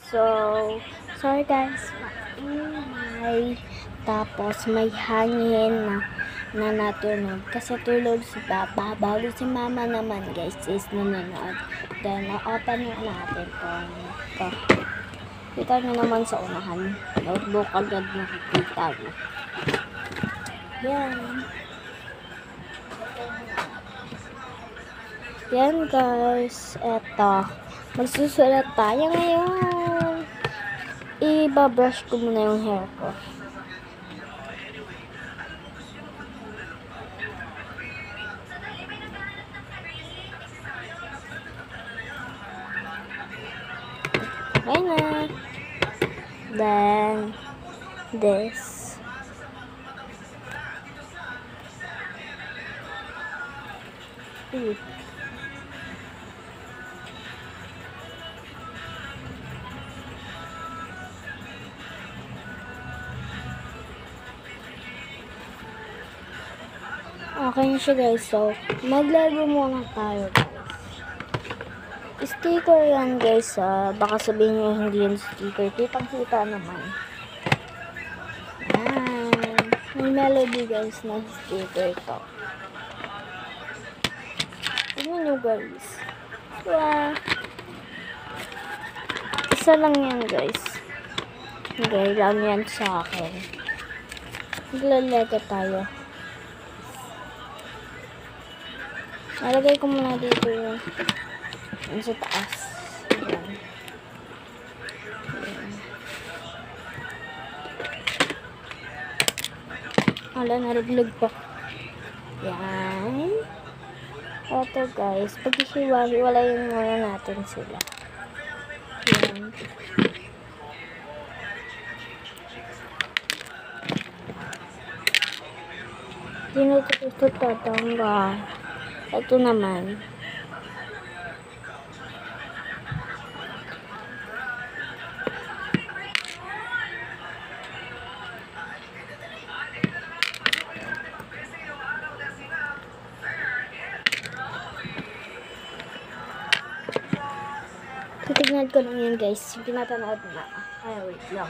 So, sorry guys, maingay. Tapos may hangin na natunog. Kasi tulog si Papa. Bago si Mama naman guys is nanonood. Then, na-open nga natin to. Kita nyo naman sa unahan. Notebook agad nakikita nyo. Yan. Yan guys. Eto. Magsusulat tayo ngayon. Ibabrush ko muna yung hair ko. Okay na. Then, this. Ooh. Okay na siya guys. So, maglago muna tayo guys. Sticker yan guys. Baka sabihin nyo hindi yan sticker. Kitang-kita naman. Yan. May melody guys na sticker to. Tignan nyo guys. Wow. Isa lang yan guys. Okay, lang yan sa akin. Maglalagay tayo. Nalagay ko muna dito yung sa taas. Ayan. Wala, naruglag pa. Yan. Ito guys, pag-hiwalayin muna natin sila. Yan. Dito ito tatanggal. Ito naman. Titignan ko lang yan guys. Pinapanood na. Ay, wait lang.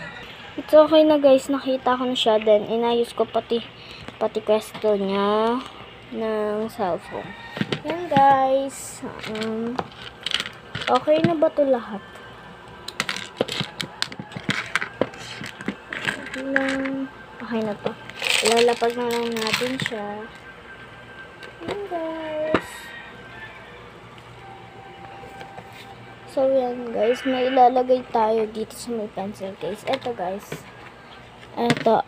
It's okay na guys. Nakita ko na siya. Then, inayos ko pati pwesto niya ng cellphone. Yan guys. Okay na ba ito lahat? Okay na to. Ilalapag na lang natin siya. Yan guys. So, yan guys. May ilalagay tayo dito sa may pencil case. Ito guys. Ito,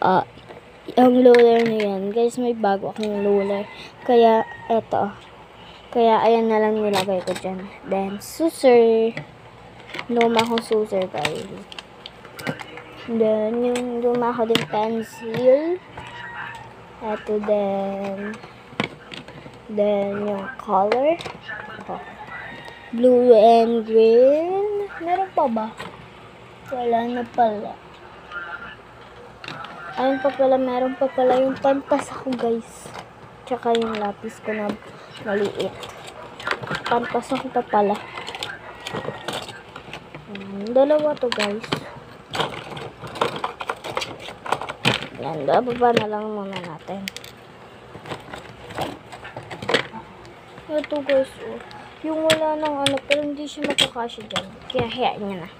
yung ruler na yan. Guys, may bago akong ruler. Kaya, ito. Kaya, ayan na lang nilagay ko dyan. Then, scissor. Luma akong scissor guys. Then, yung luma ko din pencil. Ito din. Then, yung color. Ito. Blue and green. Meron pa ba? Wala na pala. Ayun pa pala, meron pa pala yung pantas ako guys. Tsaka yung lapis ko na maliit. Pantas ako pa pala. Dalawa to guys. Yan, bababa na lang muna natin. Ito guys, oh. Yung wala nang ano, pero hindi siya makakasya dyan. Kaya hayaan niya na.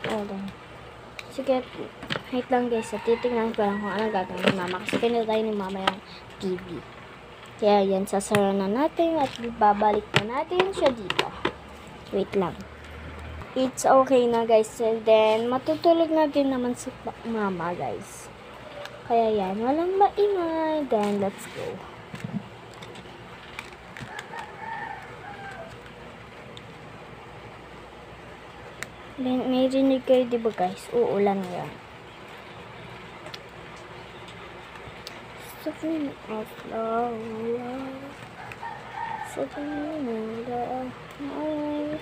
Okay. Sige, wait lang guys. Titignan ko lang kung ano gagawin ni Mama. Kasi pinatay ni Mama yung TV. Kaya yan, sasara na natin at babalik na natin siya dito. Wait lang. It's okay na guys. And then, matutulog na din naman si Mama guys. Kaya yan, walang maingay. Then, let's go. May rinig kayo, diba guys? Uulan yan. Something of love. Something of love.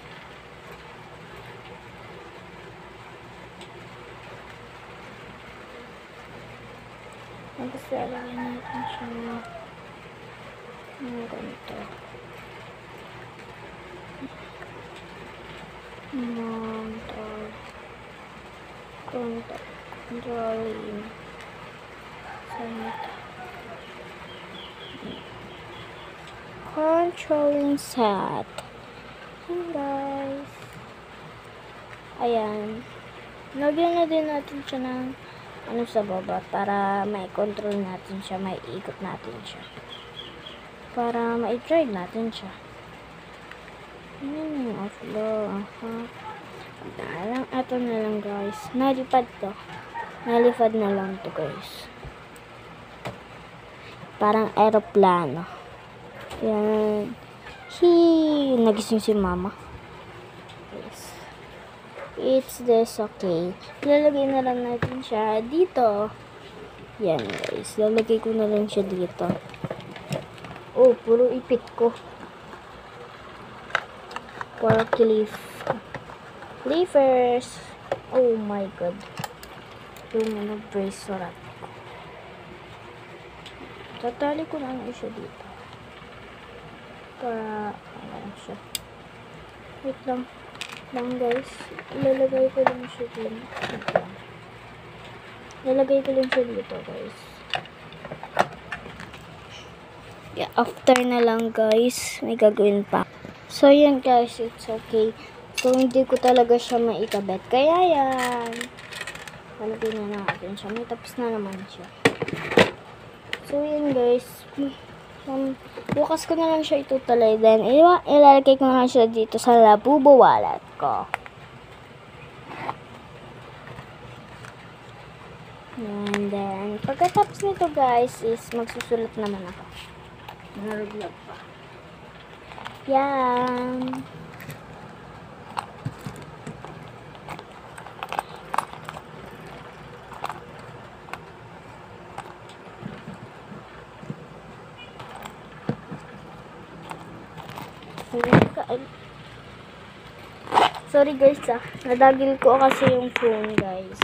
Magsalagay natin siya. Ganito. Ganito. Controlling. Controlling set. Ayan guys. Ayan. Lagyan na din natin siya ng ano sa baba para mai-control natin siya, mai-ikot natin siya. Para mai-drive natin siya. Offload. Ito na lang guys. Nalipad to. Nalipad na lang to guys. Parang aeroplano. Yan. Nagising si mama. Yes. It's this okay. Lalagay na lang natin siya dito. Yan guys. Lalagay ko na lang siya dito. Oh, puro ipit ko. Puro Leafers. Oh my god. Yung bracelet ko. Tatali ko na lang siya dito. Para ano siya. Wait lang guys. Ilalagay ko lang siya dito. Ilalagay ko lang siya dito guys. Yeah, after na lang guys, may gagawin pa. So yan guys, it's okay. So hindi ko talaga siya maikabit. Kaya yan. Lalagay na natin siya. May tapos na naman siya. So yan guys. Bukas ko na lang siya itutuloy. Then ilalagay ko na lang siya dito sa Labubu wallet ko. And then pagkatapos nito guys is magsusulat naman ako. Naruglag pa. Yan. Sorry guys nadagil ko kasi yung phone guys.